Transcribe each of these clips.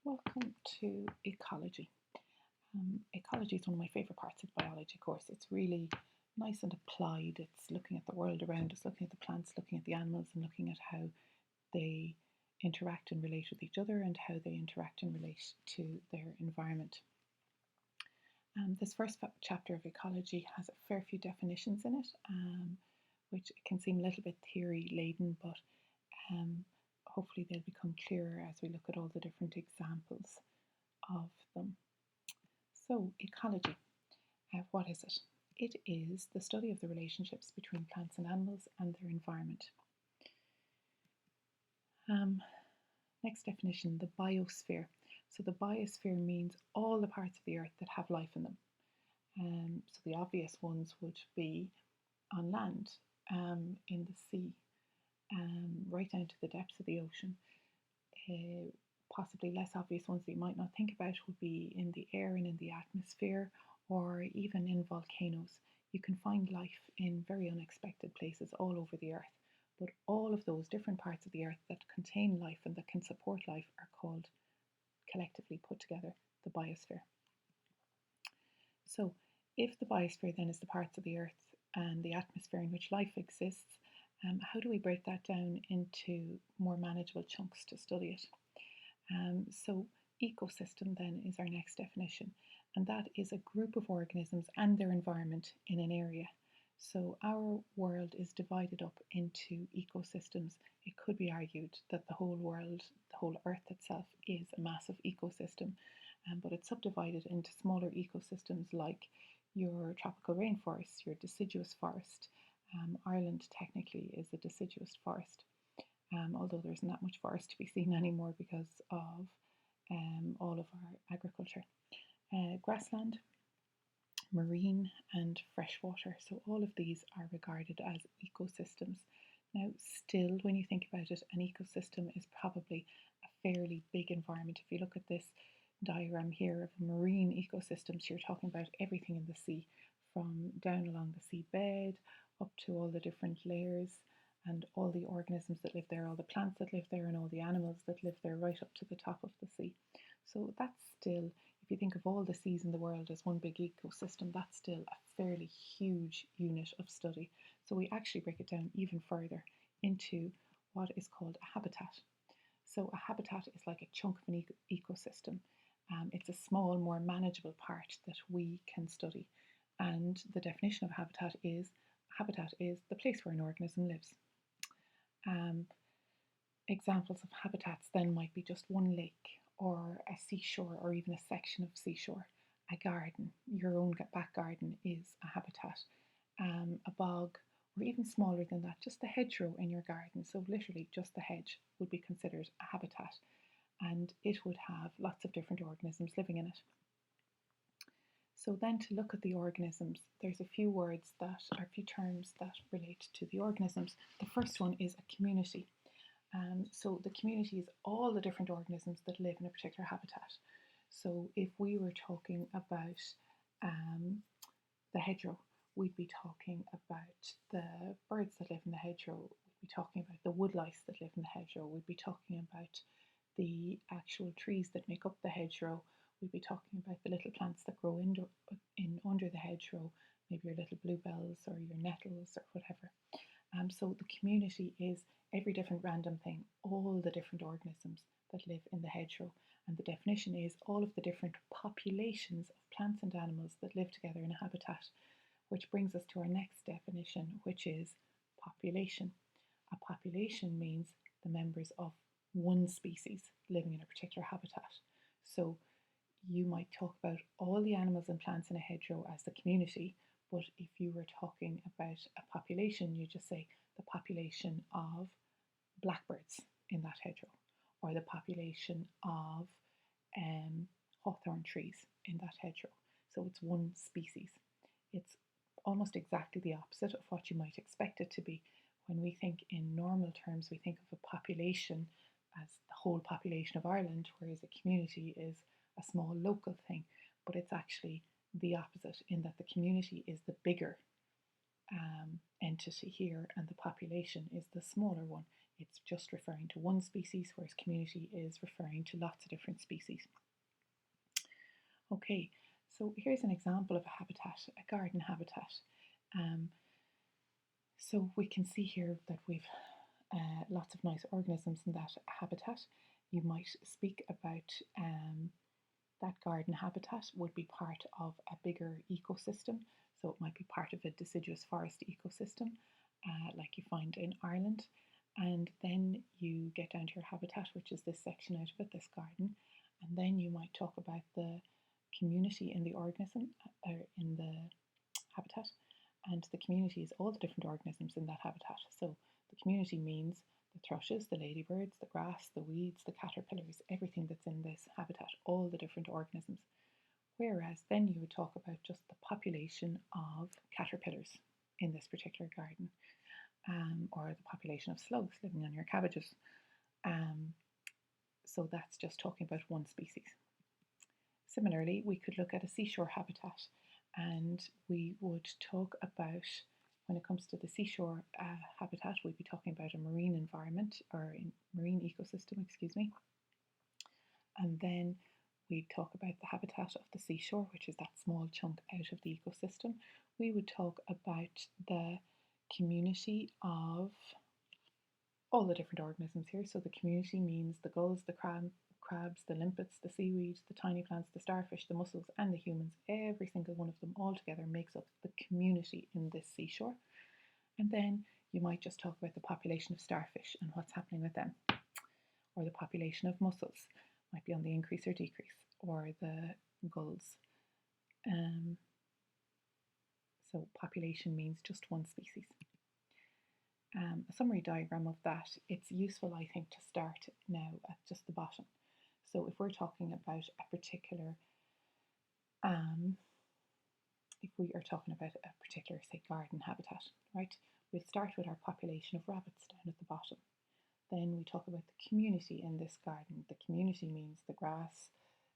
Welcome to Ecology. Ecology is one of my favourite parts of biology course. It's really nice and applied. It's looking at the world around us, looking at the plants, looking at the animals, and looking at how they interact and relate with each other and how they interact and relate to their environment. This first chapter of ecology has a fair few definitions in it, which can seem a little bit theory laden, but hopefully they'll become clearer as we look at all the different examples of them. So, ecology, what is it? It is the study of the relationships between plants and animals and their environment. Next definition, the biosphere. So the biosphere means all the parts of the earth that have life in them. So the obvious ones would be on land, in the sea, right down to the depths of the ocean. Possibly less obvious ones that you might not think about would be in the air and in the atmosphere, or even in volcanoes. You can find life in very unexpected places all over the earth, but all of those different parts of the earth that contain life and that can support life are called, collectively put together, the biosphere. So if the biosphere then is the parts of the earth and the atmosphere in which life exists, how do we break that down into more manageable chunks to study it? So ecosystem then is our next definition, and that is a group of organisms and their environment in an area. So our world is divided up into ecosystems. It could be argued that the whole world, the whole earth itself, is a massive ecosystem, but it's subdivided into smaller ecosystems like your tropical rainforest, your deciduous forest. Ireland technically is a deciduous forest, although there isn't that much forest to be seen anymore because of all of our agriculture. Grassland, marine and freshwater. So all of these are regarded as ecosystems. Now, still, when you think about it, an ecosystem is probably a fairly big environment. If you look at this diagram here of marine ecosystems, you're talking about everything in the sea, from down along the seabed up to all the different layers and all the organisms that live there, all the plants that live there, and all the animals that live there, right up to the top of the sea. So that's still, if you think of all the seas in the world as one big ecosystem, that's still a fairly huge unit of study. So we actually break it down even further into what is called a habitat. So a habitat is like a chunk of an ecosystem. It's a small, more manageable part that we can study. And the definition of habitat is the place where an organism lives. Examples of habitats then might be just one lake or a seashore or even a section of seashore. A garden, your own back garden, is a habitat. A bog, or even smaller than that, just the hedgerow in your garden, so literally just the hedge, would be considered a habitat, and it would have lots of different organisms living in it. So then, to look at the organisms, there's a few words that are a few terms that relate to the organisms. The first one is a community. So the community is all the different organisms that live in a particular habitat. So if we were talking about the hedgerow, we'd be talking about the birds that live in the hedgerow. We'd be talking about the woodlice that live in the hedgerow. We'd be talking about the actual trees that make up the hedgerow. We'd be talking about the little plants that grow in under the hedgerow, maybe your little bluebells or your nettles or whatever. So the community is every different random thing, all the different organisms that live in the hedgerow. And the definition is all of the different populations of plants and animals that live together in a habitat, which brings us to our next definition, which is population. A population means the members of one species living in a particular habitat. So you might talk about all the animals and plants in a hedgerow as the community, but if you were talking about a population, you just say the population of blackbirds in that hedgerow, or the population of hawthorn trees in that hedgerow. So it's one species. It's almost exactly the opposite of what you might expect it to be. When we think in normal terms, we think of a population as the whole population of Ireland, whereas a community is a small local thing, but it's actually the opposite in that the community is the bigger entity here and the population is the smaller one. it's just referring to one species, whereas community is referring to lots of different species. Okay, so here's an example of a habitat, a garden habitat. So we can see here that we've lots of nice organisms in that habitat. You might speak about that garden habitat would be part of a bigger ecosystem. So it might be part of a deciduous forest ecosystem, like you find in Ireland. And then you get down to your habitat, which is this section out of it, this garden. And then you might talk about the community in the organism, or in the habitat. And the community is all the different organisms in that habitat. So the community means the thrushes, the ladybirds, the grass, the weeds, the caterpillars, everything that's in this habitat, all the different organisms. Whereas then you would talk about just the population of caterpillars in this particular garden, or the population of slugs living on your cabbages. So that's just talking about one species. Similarly, we could look at a seashore habitat, and we would talk about, when it comes to the seashore habitat, we'd be talking about a marine environment, or marine ecosystem, excuse me. And then we talk about the habitat of the seashore, which is that small chunk out of the ecosystem. We would talk about the community of all the different organisms here. So the community means the gulls, the crabs, the limpets, the seaweed, the tiny plants, the starfish, the mussels, and the humans. Every single one of them all together makes up the community in this seashore. And then you might just talk about the population of starfish and what's happening with them, or the population of mussels might be on the increase or decrease, or the gulls. So population means just one species. A summary diagram of that, it's useful, I think, to start now at just the bottom. So if we're talking about a particular, if we are talking about a particular, say, garden habitat, right, we'll start with our population of rabbits down at the bottom. Then we talk about the community in this garden. The community means the grass,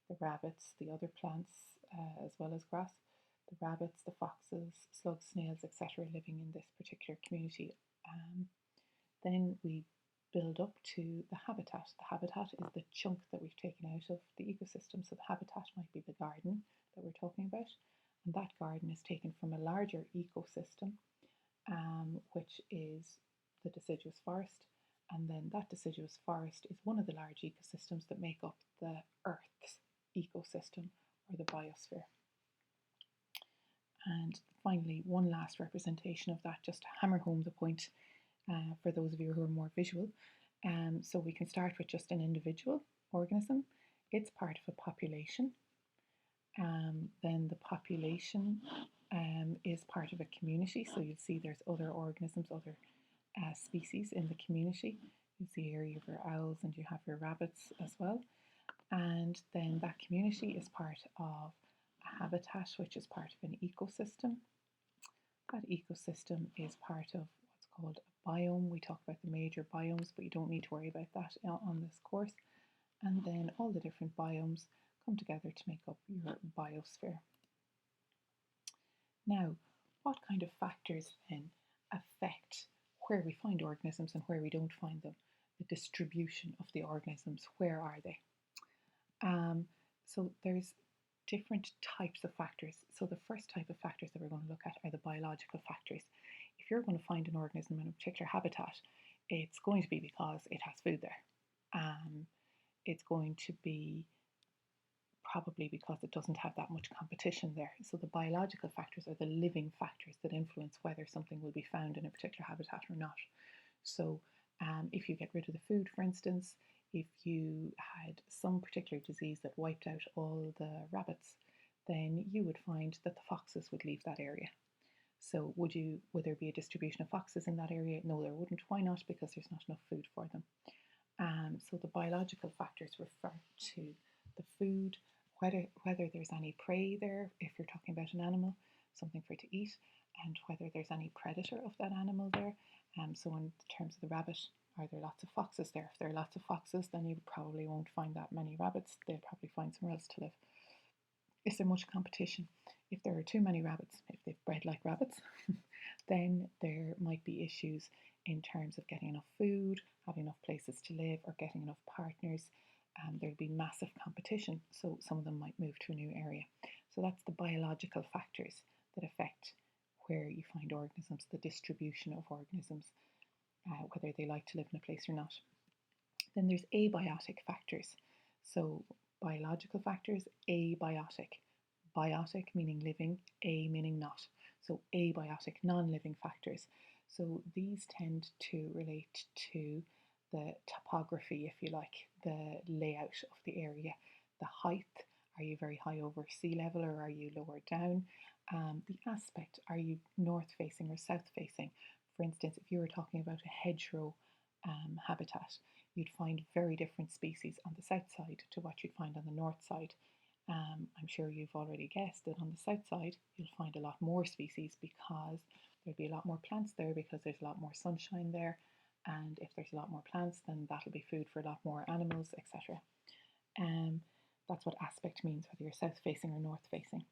the rabbits, the other plants, as well as grass, the rabbits, the foxes, slugs, snails, etc. living in this particular community. Then we build up to the habitat. The habitat is the chunk that we've taken out of the ecosystem. So the habitat might be the garden that we're talking about. And that garden is taken from a larger ecosystem, which is the deciduous forest. And then that deciduous forest is one of the large ecosystems that make up the Earth's ecosystem, or the biosphere. And finally, one last representation of that, just to hammer home the point for those of you who are more visual. So we can start with just an individual organism. It's part of a population. Then the population is part of a community. So you'll see there's other organisms, other species in the community. You see here you have your owls and you have your rabbits as well. And then that community is part of a habitat, which is part of an ecosystem. That ecosystem is part of what's called a biome. We talk about the major biomes, but you don't need to worry about that on this course. And then all the different biomes come together to make up your biosphere. Now, what kind of factors then affect where we find organisms and where we don't find them? The distribution of the organisms, where are they? So there's different types of factors. So the first type of factors that we're going to look at are the biological factors. If you're going to find an organism in a particular habitat, it's going to be because it has food there. It's going to be probably because it doesn't have that much competition there. So the biological factors are the living factors that influence whether something will be found in a particular habitat or not. So if you get rid of the food, for instance, if you had some particular disease that wiped out all the rabbits, then you would find that the foxes would leave that area. So would there be a distribution of foxes in that area? No, there wouldn't. Why not? Because there's not enough food for them. So the biological factors refer to the food, whether there's any prey there, if you're talking about an animal, something for it to eat, and whether there's any predator of that animal there. So in terms of the rabbit, are there lots of foxes there? If there are lots of foxes, then you probably won't find that many rabbits. They'll probably find somewhere else to live. Is there much competition? If there are too many rabbits, if they've bred like rabbits, then there might be issues in terms of getting enough food, having enough places to live, or getting enough partners. There'd be massive competition, so some of them might move to a new area. So that's the biological factors that affect where you find organisms, the distribution of organisms, whether they like to live in a place or not. Then there's abiotic factors. So biological factors, abiotic. Biotic meaning living, a meaning not. So abiotic, non-living factors. So these tend to relate to the topography, if you like, the layout of the area, the height. Are you very high over sea level or are you lower down? The aspect, are you north facing or south facing? For instance, if you were talking about a hedgerow habitat, you'd find very different species on the south side to what you'd find on the north side. I'm sure you've already guessed that on the south side you'll find a lot more species because there'll be a lot more plants there because there's a lot more sunshine there, and if there's a lot more plants then that'll be food for a lot more animals, etc. That's what aspect means, whether you're south facing or north facing.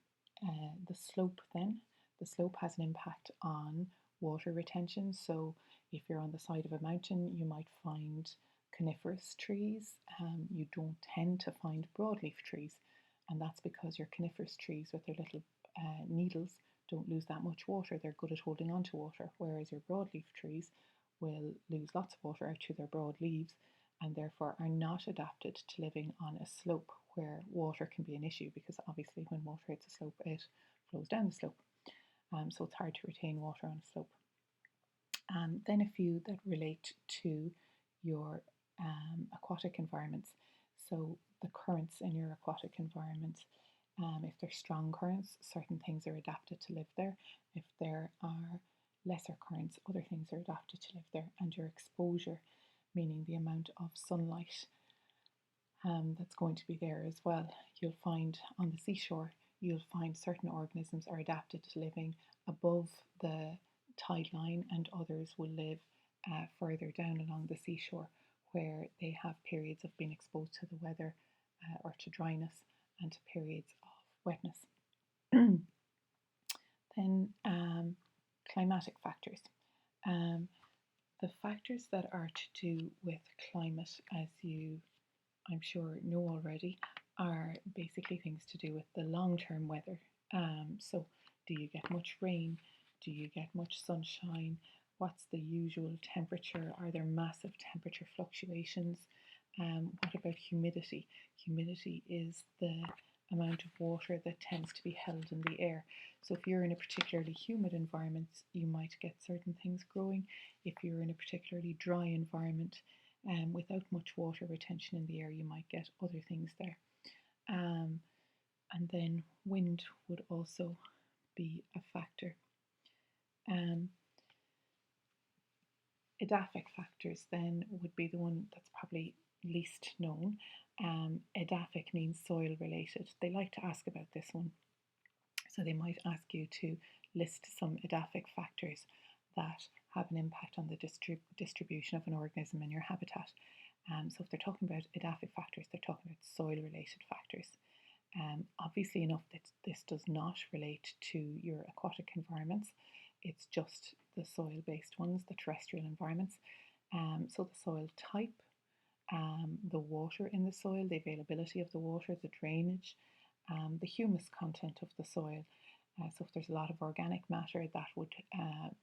The slope then, the slope has an impact on water retention. So if you're on the side of a mountain you might find coniferous trees. You don't tend to find broadleaf trees, and that's because your coniferous trees with their little needles don't lose that much water. They're good at holding on to water, whereas your broadleaf trees will lose lots of water out through their broad leaves and therefore are not adapted to living on a slope where water can be an issue, because obviously when water hits a slope it flows down the slope. So it's hard to retain water on a slope. Then a few that relate to your aquatic environments. So the currents in your aquatic environment, if they're strong currents, certain things are adapted to live there. If there are lesser currents, other things are adapted to live there. And your exposure, meaning the amount of sunlight that's going to be there as well. You'll find on the seashore, you'll find certain organisms are adapted to living above the tide line, and others will live further down along the seashore where they have periods of being exposed to the weather or to dryness and to periods of wetness. Then climatic factors. The factors that are to do with climate, as you I'm sure know already, are basically things to do with the long-term weather. So do you get much rain? Do you get much sunshine? What's the usual temperature? Are there massive temperature fluctuations? What about humidity? Humidity is the amount of water that tends to be held in the air. So if you're in a particularly humid environment, you might get certain things growing. If you're in a particularly dry environment, without much water retention in the air, you might get other things there. And then wind would also be a factor. Edaphic factors then would be the one that's probably least known. Edaphic means soil related. They like to ask about this one. So they might ask you to list some edaphic factors that have an impact on the distribution of an organism in your habitat. So if they're talking about edaphic factors, they're talking about soil related factors. Obviously enough that this does not relate to your aquatic environments. It's just the soil-based ones, the terrestrial environments. So the soil type, the water in the soil, the availability of the water, the drainage, the humus content of the soil. So if there's a lot of organic matter, that would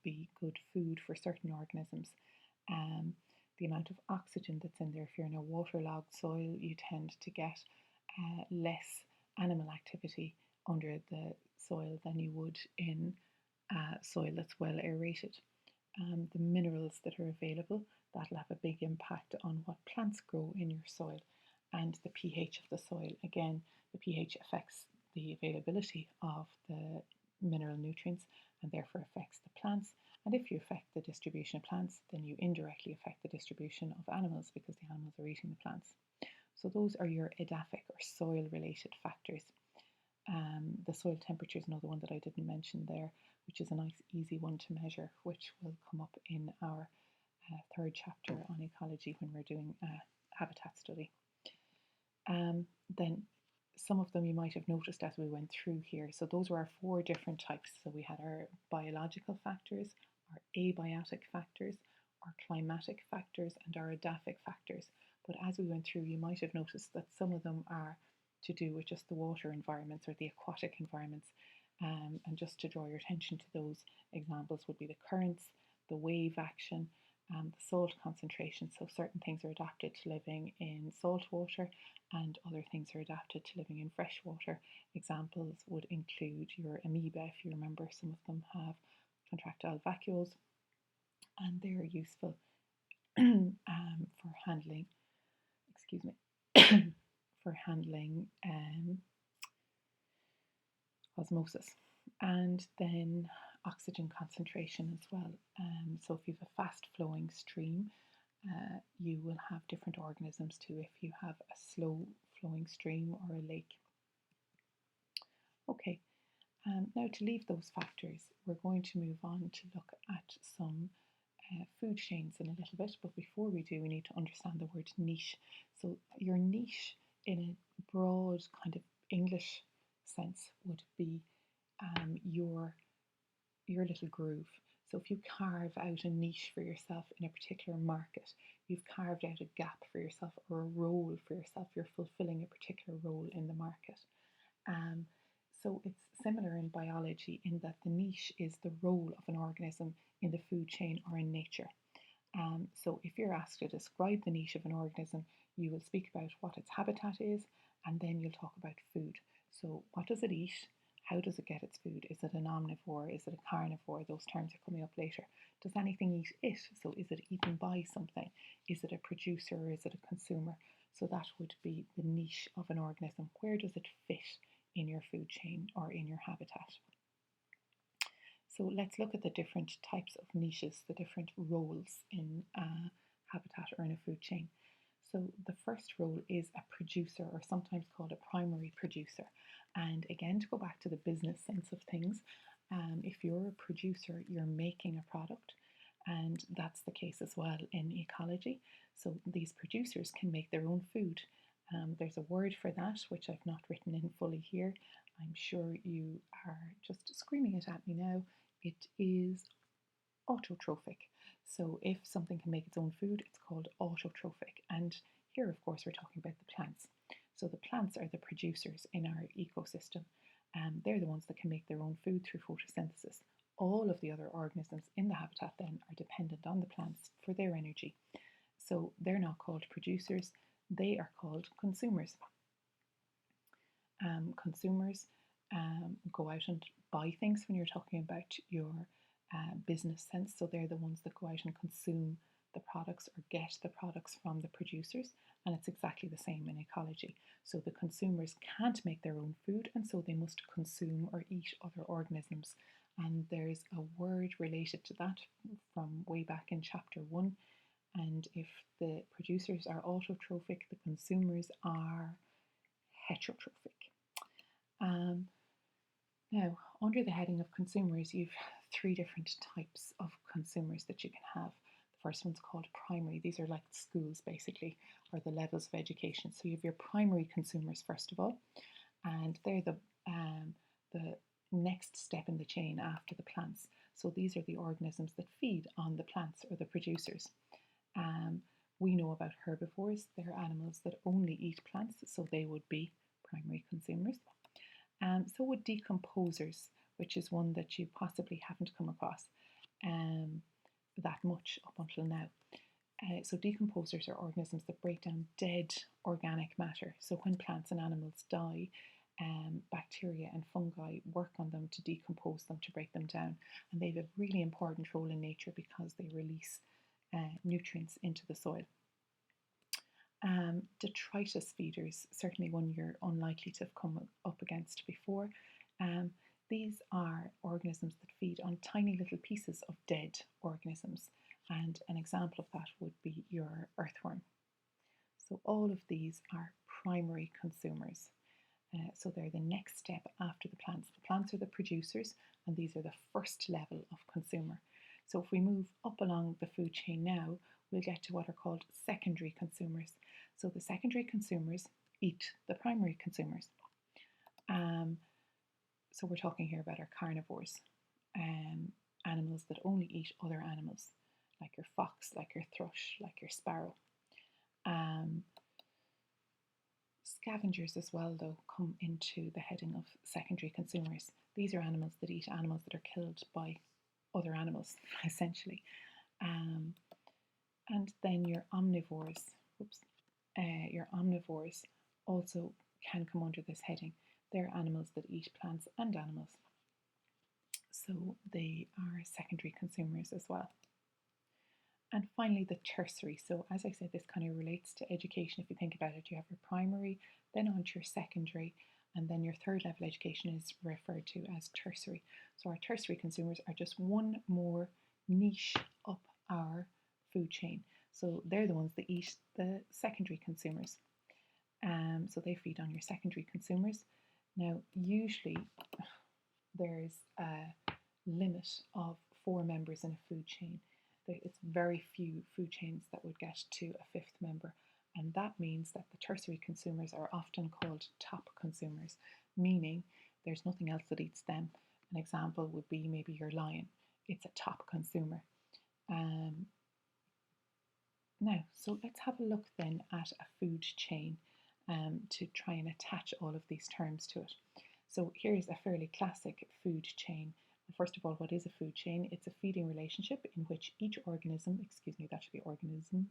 be good food for certain organisms. The amount of oxygen that's in there. If you're in a waterlogged soil, you tend to get less animal activity under the soil than you would in soil that's well aerated. The minerals that are available, that'll have a big impact on what plants grow in your soil. And the pH of the soil, again, the pH affects the availability of the mineral nutrients and therefore affects the plants. And if you affect the distribution of plants, then you indirectly affect the distribution of animals because the animals are eating the plants. So those are your edaphic or soil related factors. The soil temperature is another one that I didn't mention there, which is a nice easy one to measure, which will come up in our third chapter on ecology when we're doing a habitat study. Then some of them you might have noticed as we went through here. So those were our 4 different types. So we had our biological factors, our abiotic factors, our climatic factors and our edaphic factors. But as we went through, you might have noticed that some of them are to do with just the water environments or the aquatic environments. And just to draw your attention to those examples would be the currents, the wave action, the salt concentration. So certain things are adapted to living in salt water and other things are adapted to living in fresh water. Examples would include your amoeba, if you remember, some of them have contractile vacuoles and they're useful for handling, excuse me, for handling osmosis. And then oxygen concentration as well. So if you have a fast flowing stream, you will have different organisms too if you have a slow flowing stream or a lake. Okay, now to leave those factors, we're going to move on to look at some food chains in a little bit, but before we do, we need to understand the word niche. So your niche in a broad kind of English sense would be your little groove. So if you carve out a niche for yourself in a particular market, you've carved out a gap for yourself or a role for yourself, you're fulfilling a particular role in the market. So it's similar in biology in that the niche is the role of an organism in the food chain or in nature. So if you're asked to describe the niche of an organism, you will speak about what its habitat is, and then you'll talk about food. So what does it eat? How does it get its food? Is it an omnivore? Is it a carnivore? Those terms are coming up later. Does anything eat it? So is it eaten by something? Is it a producer or is it a consumer? So that would be the niche of an organism. Where does it fit in your food chain or in your habitat? So let's look at the different types of niches, the different roles in a habitat or in a food chain. So the first role is a producer, or sometimes called a primary producer. And again, to go back to the business sense of things, if you're a producer, you're making a product, and that's the case as well in ecology. So these producers can make their own food. There's a word for that, which I've not written in fully here. I'm sure you are just screaming it at me now. It is autotrophic. So if something can make its own food, it's called autotrophic. And here, of course, we're talking about the plants. So the plants are the producers in our ecosystem. They're the ones that can make their own food through photosynthesis. All of the other organisms in the habitat then are dependent on the plants for their energy. So they're not called producers, they are called consumers. Consumers go out and buy things when you're talking about your business sense. So they're the ones that go out and consume the products or get the products from the producers. And it's exactly the same in ecology. So the consumers can't make their own food, and so they must consume or eat other organisms. And there's a word related to that from way back in chapter 1. And if the producers are autotrophic, the consumers are heterotrophic. Now, under the heading of consumers, you've 3 different types of consumers that you can have. The first one's called primary. These are like schools, basically, or the levels of education. So you have your primary consumers, first of all, and they're the next step in the chain after the plants. So these are the organisms that feed on the plants or the producers. We know about herbivores. They're animals that only eat plants, so they would be primary consumers. So would decomposers, which is one that you possibly haven't come across that much up until now. So decomposers are organisms that break down dead organic matter. So when plants and animals die, bacteria and fungi work on them to decompose them, to break them down. And they have a really important role in nature because they release nutrients into the soil. Detritus feeders, certainly one you're unlikely to have come up against before. These are organisms that feed on tiny little pieces of dead organisms, and an example of that would be your earthworm. So all of these are primary consumers. So they're the next step after the plants. The plants are the producers, and these are the first level of consumer. So if we move up along the food chain now, we'll get to what are called secondary consumers. So the secondary consumers eat the primary consumers. So we're talking here about our carnivores, animals that only eat other animals. like your fox, like your thrush, like your sparrow. Um, Scavengers as well, though, come into the heading of secondary consumers. These are animals that eat animals that are killed by other animals, essentially. Um, and then your omnivores, your omnivores also can come under this heading. They're animals that eat plants and animals. So they are secondary consumers as well. And finally, the tertiary. So as I said, this kind of relates to education. If you think about it, you have your primary, then on to your secondary, and then your third level education is referred to as tertiary. So our tertiary consumers are just one more niche up our food chain. So they're the ones that eat the secondary consumers. So they feed on your secondary consumers. Now, usually there's a limit of 4 members in a food chain. It's very few food chains that would get to a 5th member, and that means that the tertiary consumers are often called top consumers, meaning there's nothing else that eats them. An example would be maybe your lion. It's a top consumer. Now, so let's have a look then at a food chain to try and attach all of these terms to it. So here's a fairly classic food chain. First of all, what is a food chain? It's a feeding relationship in which each organism, that should be organism,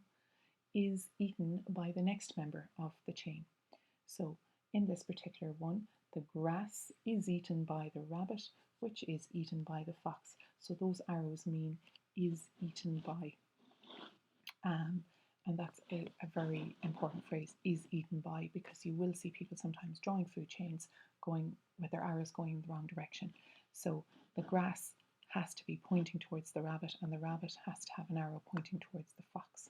is eaten by the next member of the chain. So in this particular one, the grass is eaten by the rabbit, which is eaten by the fox. So those arrows mean is eaten by. And that's a very important phrase, is eaten by, because you will see people sometimes drawing food chains going with their arrows going in the wrong direction. So the grass has to be pointing towards the rabbit, and the rabbit has to have an arrow pointing towards the fox.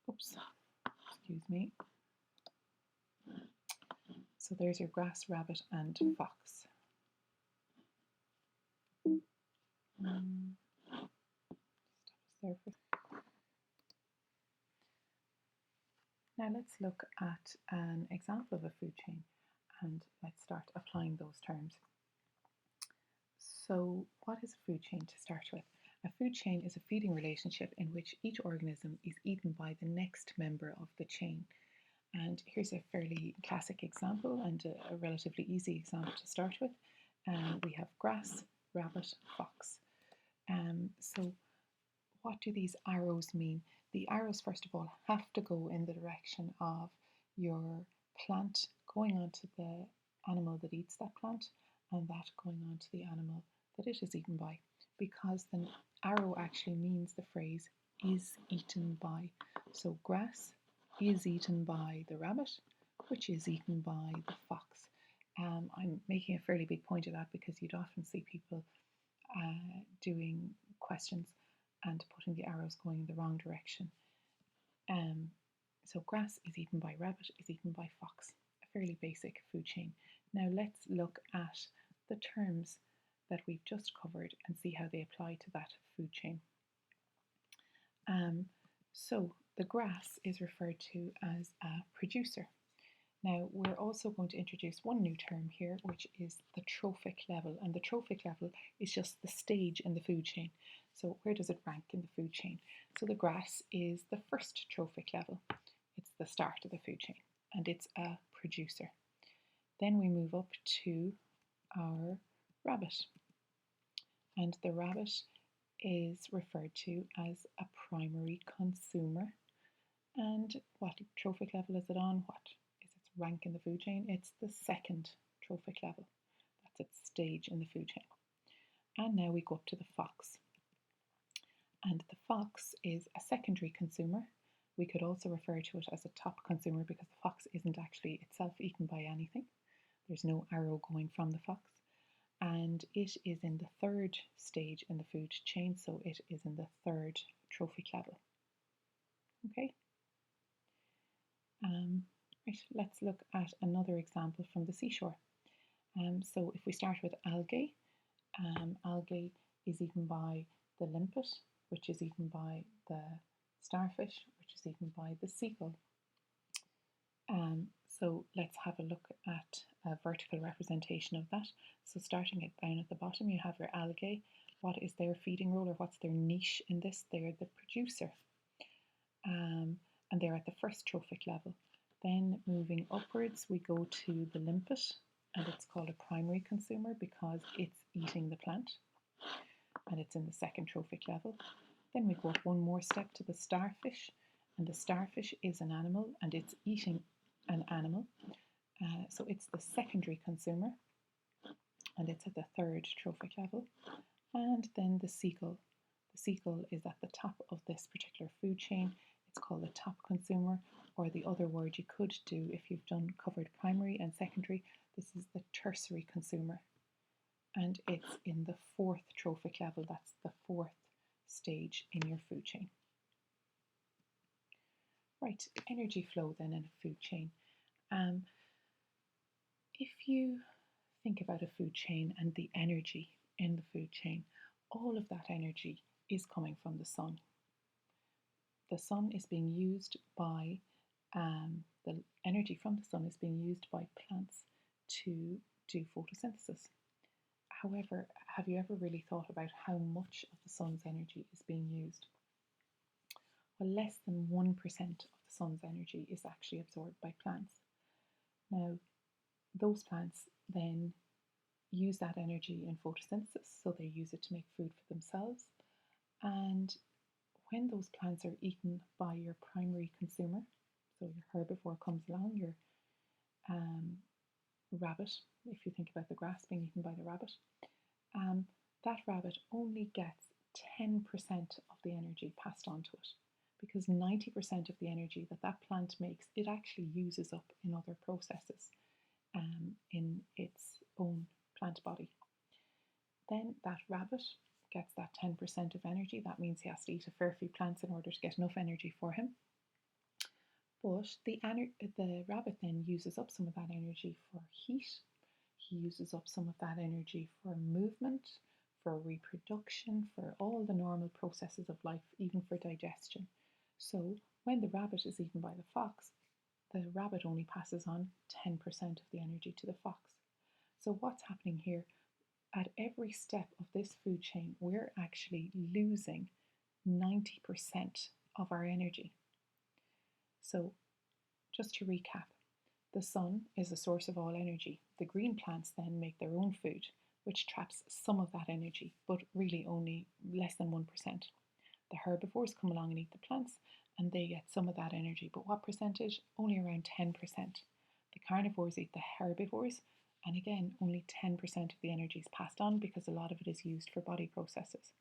Excuse me. So there's your grass, rabbit, and fox. Now let's look at an example of a food chain, and let's start applying those terms. So what is a food chain to start with? A food chain is a feeding relationship in which each organism is eaten by the next member of the chain. And here's a fairly classic example and a relatively easy example to start with. We have grass, rabbit, fox. So what do these arrows mean? The arrows, first of all, have to go in the direction of your plant going onto the animal that eats that plant, and that going on to the animal that it is eaten by, because the arrow actually means the phrase is eaten by. So grass is eaten by the rabbit, which is eaten by the fox. I'm making a fairly big point of that because you'd often see people doing questions and putting the arrows going in the wrong direction. So grass is eaten by rabbit, is eaten by fox. A fairly basic food chain. Now let's look at the terms that we've just covered and see how they apply to that food chain. So the grass is referred to as a producer. Now we're also going to introduce one new term here, which is the trophic level, and the trophic level is just the stage in the food chain. So where does it rank in the food chain? So the grass is the first trophic level. It's the start of the food chain, and it's a producer. Then we move up to our rabbit, and the rabbit is referred to as a primary consumer. And what trophic level is it on? What is its rank in the food chain? It's the second trophic level. That's its stage in the food chain. And now we go up to the fox. And the fox is a secondary consumer. We could also refer to it as a top consumer because the fox isn't actually itself eaten by anything. There's no arrow going from the fox. And it is in the third stage in the food chain, so it is in the third trophic level. Okay. Right, let's look at another example from the seashore. So if we start with algae, algae is eaten by the limpet, which is eaten by the starfish, which is eaten by the seagull. So let's have a look at a vertical representation of that. So starting it down at the bottom, you have your algae, what is their feeding role, or what's their niche in this? They're the producer, and they're at the first trophic level. Then moving upwards, we go to the limpet, and it's called a primary consumer because it's eating the plant, and it's in the second trophic level. Then we go up one more step to the starfish, and the starfish is an animal and it's eating an animal. So it's the secondary consumer, and it's at the third trophic level. And then the seagull. The seagull is at the top of this particular food chain. It's called the top consumer, or the other word you could do if you've covered primary and secondary, this is the tertiary consumer. And it's in the fourth trophic level. That's the fourth stage in your food chain. Right, energy flow then in a food chain. If you think about a food chain and the energy in the food chain, all of that energy is coming from the sun. The sun is being used by, the energy from the sun is being used by plants to do photosynthesis. However, have you ever really thought about how much of the sun's energy is being used? Well, less than 1% of the sun's energy is actually absorbed by plants. Now, those plants then use that energy in photosynthesis, so they use it to make food for themselves. And when those plants are eaten by your primary consumer, so your herbivore comes along, your rabbit, if you think about the grass being eaten by the rabbit, that rabbit only gets 10% of the energy passed on to it, because 90% of the energy that that plant makes, it actually uses up in other processes in its own plant body. Then that rabbit gets that 10% of energy. That means he has to eat a fair few plants in order to get enough energy for him. But the rabbit then uses up some of that energy for heat. He uses up some of that energy for movement, for reproduction, for all the normal processes of life, even for digestion. So when the rabbit is eaten by the fox, the rabbit only passes on 10% of the energy to the fox. So what's happening here? At every step of this food chain, we're actually losing 90% of our energy. So just to recap, the sun is the source of all energy. The green plants then make their own food, which traps some of that energy, but really only less than 1%. The herbivores come along and eat the plants, and they get some of that energy, but what percentage? Only around 10%. The carnivores eat the herbivores, and again, only 10% of the energy is passed on because a lot of it is used for body processes.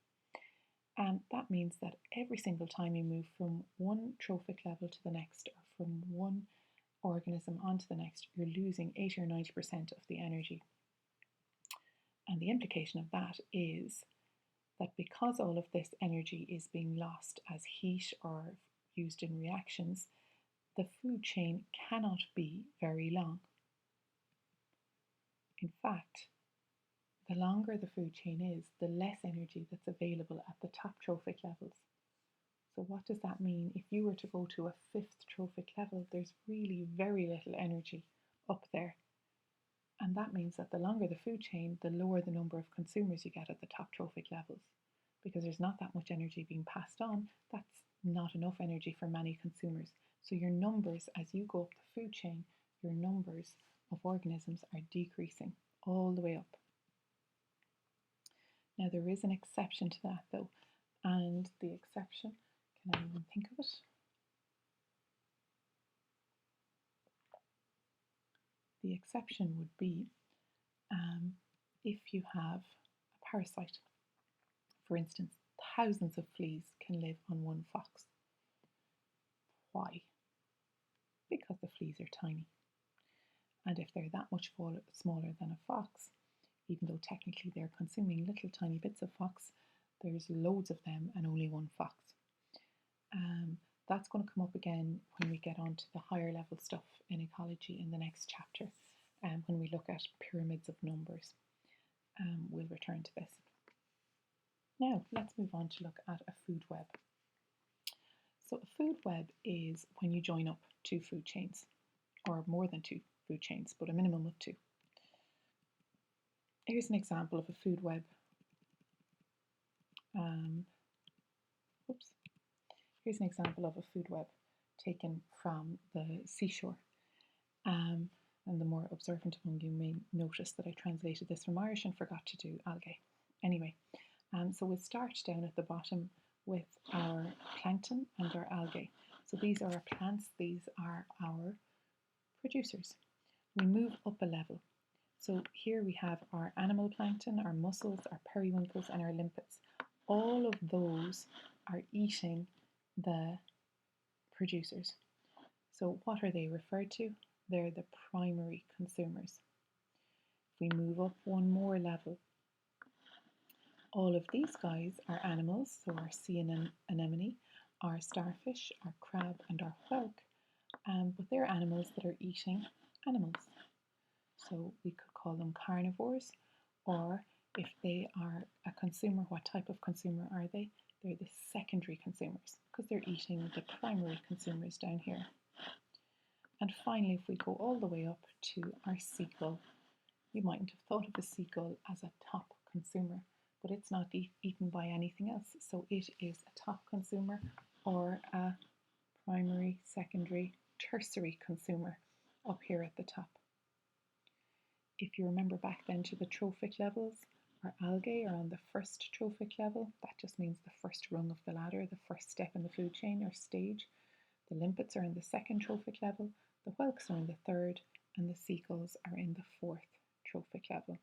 And that means that every single time you move from one trophic level to the next, or from one organism onto the next, you're losing 80 or 90% of the energy. And the implication of that is that because all of this energy is being lost as heat or used in reactions, the food chain cannot be very long. In fact, the longer the food chain is, the less energy that's available at the top trophic levels. So what does that mean? If you were to go to a fifth trophic level, there's really very little energy up there. And that means that the longer the food chain, the lower the number of consumers you get at the top trophic levels. Because there's not that much energy being passed on, that's not enough energy for many consumers. So your numbers, as you go up the food chain, your numbers of organisms are decreasing all the way up. Now there is an exception to that though, and the exception, can I even think of it? The exception would be if you have a parasite. For instance, thousands of fleas can live on one fox. Why? Because the fleas are tiny. And if they're that much smaller than a fox, even though technically they're consuming little tiny bits of fox, there's loads of them and only one fox. That's going to come up again when we get on to the higher level stuff in ecology in the next chapter, when we look at pyramids of numbers. We'll return to this. Now let's move on to look at a food web. So a food web is when you join up two food chains, or more than two food chains, but a minimum of two. Here's an example of a food web Um, oops, here's an example of a food web taken from the seashore. Um, and the more observant among you may notice that I translated this from Irish and forgot to do algae. Anyway, so we'll start down at the bottom with our plankton and our algae. So these are our plants, these are our producers. We move up a level. So here we have our animal plankton, our mussels, our periwinkles, and our limpets. All of those are eating the producers. So what are they referred to? They're the primary consumers. If we move up one more level, all of these guys are animals, so our sea anemone, our starfish, our crab, and our whelk, but they're animals that are eating animals. So we could call them carnivores, or if they are a consumer, what type of consumer are they? They're the secondary consumers because they're eating the primary consumers down here. And finally, if we go all the way up to our seagull, you mightn't have thought of a seagull as a top consumer, but it's not eaten by anything else. So it is a top consumer or a primary, secondary, tertiary consumer up here at the top. If you remember back then to the trophic levels, our algae are on the first trophic level. That just means the first rung of the ladder, the first step in the food chain or stage. The limpets are in the second trophic level, the whelks are in the third, and the seagulls are in the fourth trophic level.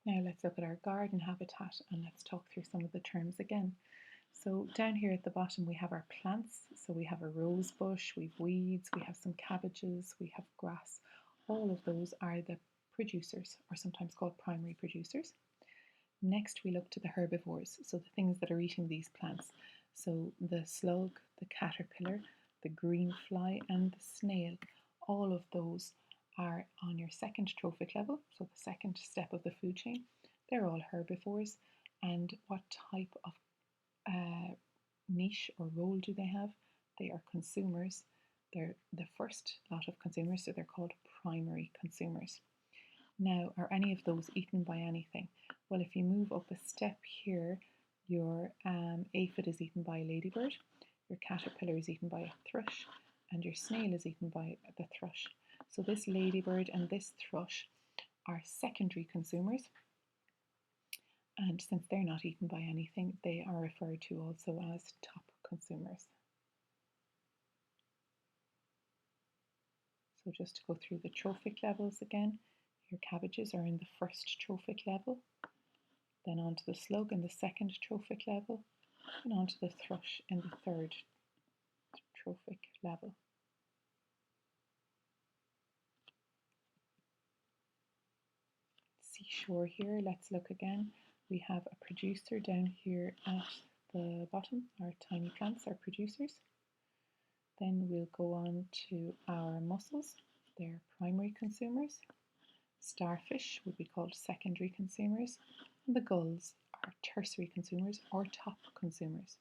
Now let's look at our garden habitat and let's talk through some of the terms again. So down here at the bottom we have our plants. So we have a rose bush, we have weeds, we have some cabbages, we have grass. All of those are the producers, or sometimes called primary producers. Next we look to the herbivores, so the things that are eating these plants. So the slug, the caterpillar, the green fly, and the snail. All of those are on your second trophic level, so the second step of the food chain. They're all herbivores. And what type of niche or role do they have? They are consumers. They're the first lot of consumers, so they're called primary consumers. Now, are any of those eaten by anything? Well, if you move up a step here, your aphid is eaten by a ladybird, your caterpillar is eaten by a thrush, and your snail is eaten by the thrush. So this ladybird and this thrush are secondary consumers, and since they're not eaten by anything, they are referred to also as top consumers. So just to go through the trophic levels again, your cabbages are in the first trophic level, then on to the slug in the second trophic level, and on to the thrush in the third trophic level. Seashore here, let's look again. We have a producer down here at the bottom. Our tiny plants are producers. Then we'll go on to our mussels. They're primary consumers. Starfish would be called secondary consumers. And the gulls are tertiary consumers or top consumers.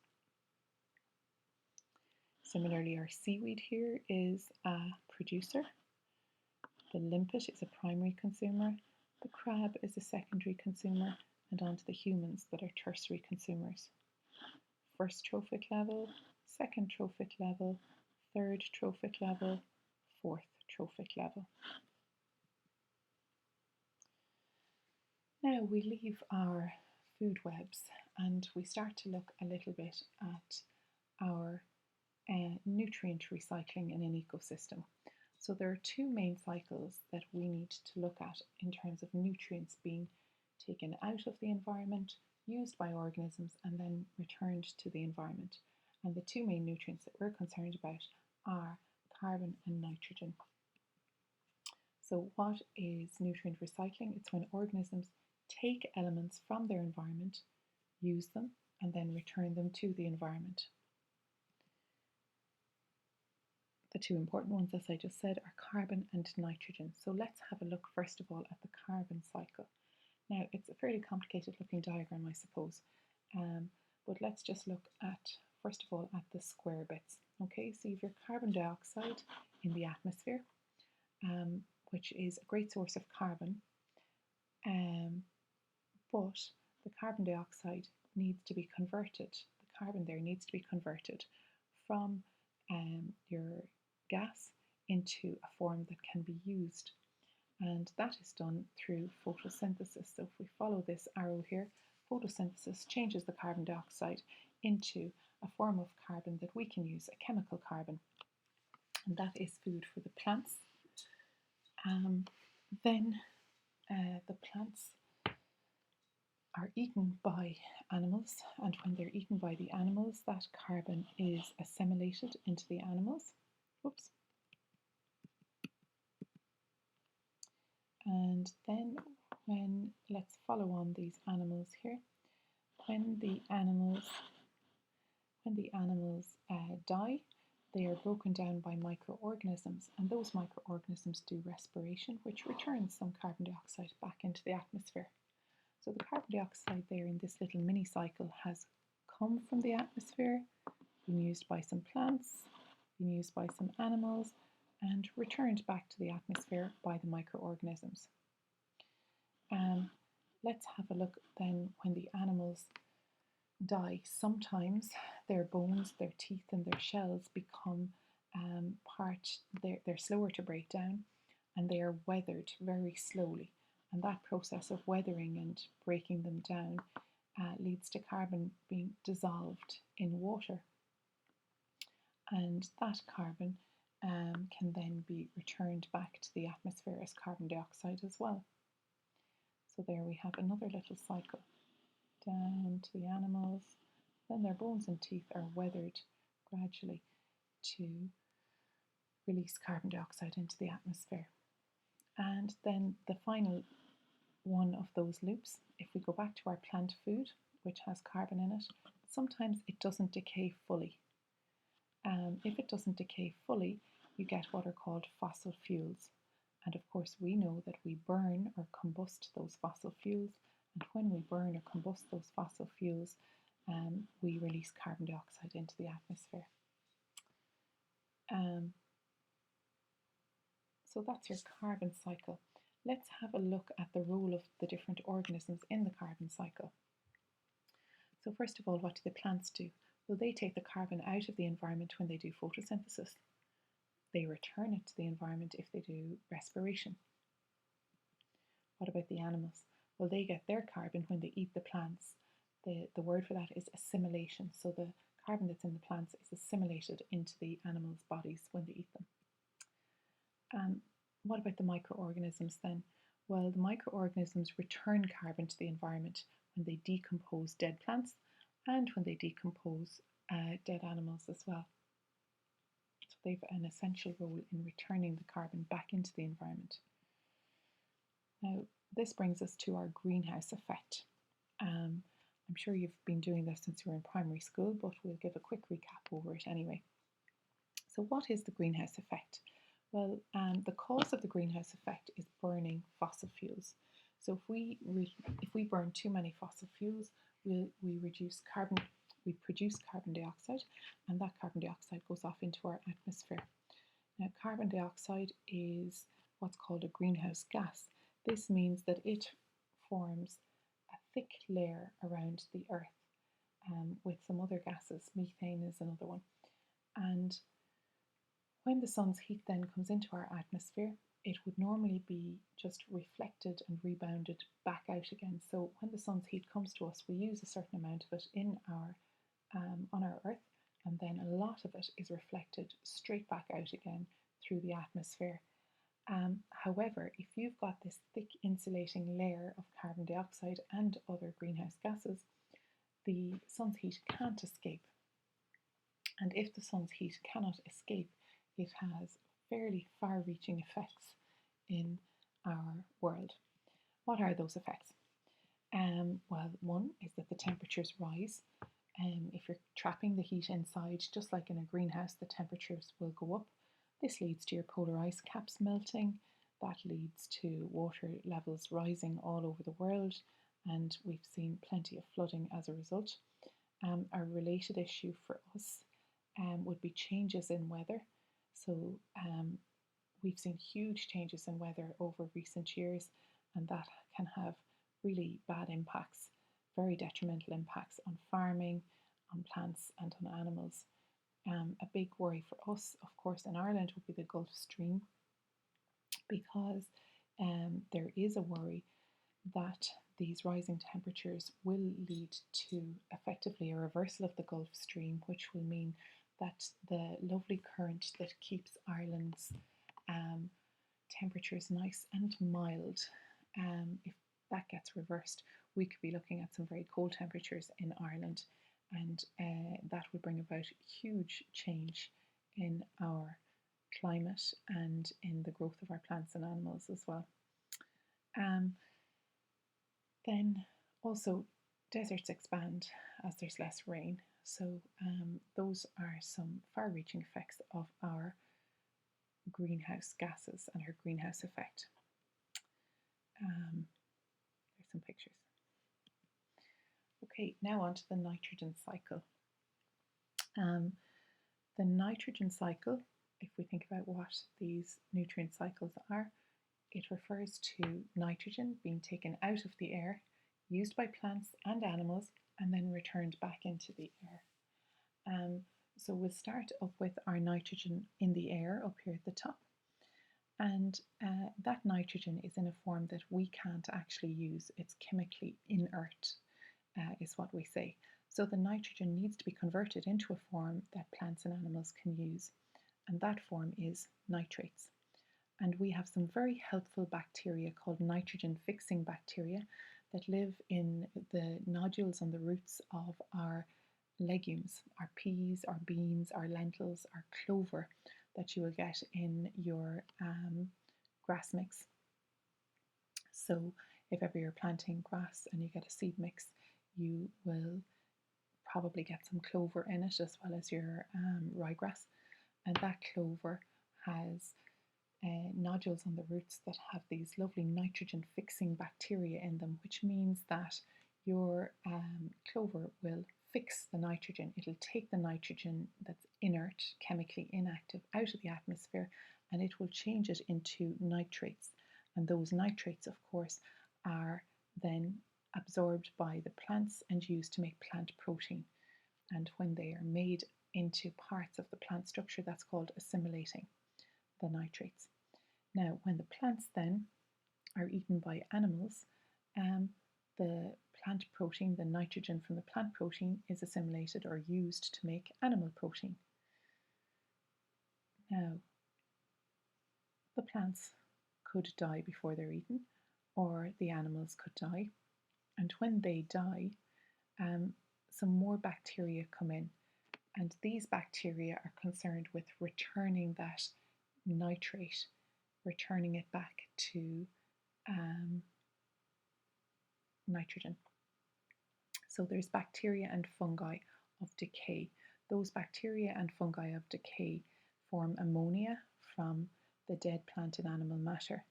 Similarly, our seaweed here is a producer. The limpet is a primary consumer. The crab is a secondary consumer. And on to the humans that are tertiary consumers. First trophic level, second trophic level, third trophic level, fourth trophic level. Now we leave our food webs and we start to look a little bit at our nutrient recycling in an ecosystem. So there are two main cycles that we need to look at in terms of nutrients being taken out of the environment, used by organisms, and then returned to the environment. And the two main nutrients that we're concerned about are carbon and nitrogen. So what is nutrient recycling? It's when organisms take elements from their environment, use them, and then return them to the environment. The two important ones, as I just said, are carbon and nitrogen. So let's have a look first of all at the carbon cycle. Now, it's a fairly complicated looking diagram, I suppose, but let's just look at, first of all, at the square bits. Okay, so you have your carbon dioxide in the atmosphere, which is a great source of carbon. but the carbon dioxide needs to be converted, the carbon there needs to be converted from your gas into a form that can be used. And that is done through photosynthesis. So if we follow this arrow here, photosynthesis changes the carbon dioxide into a form of carbon that we can use, a chemical carbon. And that is food for the plants. Then the plants are eaten by animals, and when they're eaten by the animals, that carbon is assimilated into the animals. Oops. And then let's follow on these animals here. When the animals die, they are broken down by microorganisms, and those microorganisms do respiration, which returns some carbon dioxide back into the atmosphere. So the carbon dioxide there in this little mini cycle has come from the atmosphere, been used by some plants, been used by some animals, and returned back to the atmosphere by the microorganisms. Let's have a look then when the animals die. Sometimes their bones, their teeth and their shells become they're slower to break down, and they are weathered very slowly. And that process of weathering and breaking them down leads to carbon being dissolved in water. And that carbon can then be returned back to the atmosphere as carbon dioxide as well. So there we have another little cycle. Down to the animals, then their bones and teeth are weathered gradually to release carbon dioxide into the atmosphere. And then the final one of those loops, if we go back to our plant food, which has carbon in it, sometimes it doesn't decay fully. If it doesn't decay fully, you get what are called fossil fuels. And of course, we know that we burn or combust those fossil fuels, and when we burn or combust those fossil fuels, we release carbon dioxide into the atmosphere. So that's your carbon cycle. Let's have a look at the role of the different organisms in the carbon cycle. So first of all, what do the plants do? Well, they take the carbon out of the environment when they do photosynthesis. They return it to the environment if they do respiration. What about the animals? Well, they get their carbon when they eat the plants. The word for that is assimilation. So the carbon that's in the plants is assimilated into the animals' bodies when they eat them. What about the microorganisms then? Well, the microorganisms return carbon to the environment when they decompose dead plants and when they decompose dead animals as well. So they've an essential role in returning the carbon back into the environment. Now, this brings us to our greenhouse effect. I'm sure you've been doing this since you were in primary school, but we'll give a quick recap over it anyway. So what is the greenhouse effect? Well, the cause of the greenhouse effect is burning fossil fuels. So if we burn too many fossil fuels, we produce carbon dioxide, and that carbon dioxide goes off into our atmosphere. Now, carbon dioxide is what's called a greenhouse gas. This means that it forms a thick layer around the Earth with some other gases. Methane is another one. And when the sun's heat then comes into our atmosphere, it would normally be just reflected and rebounded back out again. So when the sun's heat comes to us, we use a certain amount of it on our Earth, and then a lot of it is reflected straight back out again through the atmosphere. However, if you've got this thick insulating layer of carbon dioxide and other greenhouse gases, the sun's heat can't escape. And if the sun's heat cannot escape, it has fairly far-reaching effects in our world. What are those effects? Well, one is that the temperatures rise. If you're trapping the heat inside, just like in a greenhouse, the temperatures will go up. This leads to your polar ice caps melting. That leads to water levels rising all over the world, and we've seen plenty of flooding as a result. A related issue for us would be changes in weather. So we've seen huge changes in weather over recent years, and that can have really bad impacts, very detrimental impacts on farming, on plants, and on animals. A big worry for us, of course, in Ireland would be the Gulf Stream, because there is a worry that these rising temperatures will lead to effectively a reversal of the Gulf Stream, which will mean that the lovely current that keeps Ireland's temperatures nice and mild, if that gets reversed, we could be looking at some very cold temperatures in Ireland, and that would bring about huge change in our climate and in the growth of our plants and animals as well. Then also deserts expand as there's less rain. So those are some far-reaching effects of our greenhouse gases and our greenhouse effect. There's some pictures. Okay, now on to the nitrogen cycle. The nitrogen cycle, if we think about what these nutrient cycles are, it refers to nitrogen being taken out of the air, used by plants and animals, and then returned back into the air. So we'll start up with our nitrogen in the air up here at the top. And that nitrogen is in a form that we can't actually use. It's chemically inert, is what we say. So the nitrogen needs to be converted into a form that plants and animals can use. And that form is nitrates. And we have some very helpful bacteria called nitrogen-fixing bacteria that live in the nodules on the roots of our legumes, our peas, our beans, our lentils, our clover that you will get in your grass mix. So if ever you're planting grass and you get a seed mix, you will probably get some clover in it as well as your ryegrass. And that clover has nodules on the roots that have these lovely nitrogen fixing bacteria in them, which means that your clover will fix the nitrogen. It'll take the nitrogen that's inert, chemically inactive, out of the atmosphere, and it will change it into nitrates. And those nitrates, of course, are then absorbed by the plants and used to make plant protein. And when they are made into parts of the plant structure, that's called assimilating the nitrates. Now, when the plants then are eaten by animals, the plant protein, the nitrogen from the plant protein, is assimilated or used to make animal protein. Now, the plants could die before they're eaten, or the animals could die. And when they die, some more bacteria come in. And these bacteria are concerned with returning that nitrate, returning it back to nitrogen. So there's bacteria and fungi of decay. Those bacteria and fungi of decay form ammonia from the dead plant and animal matter.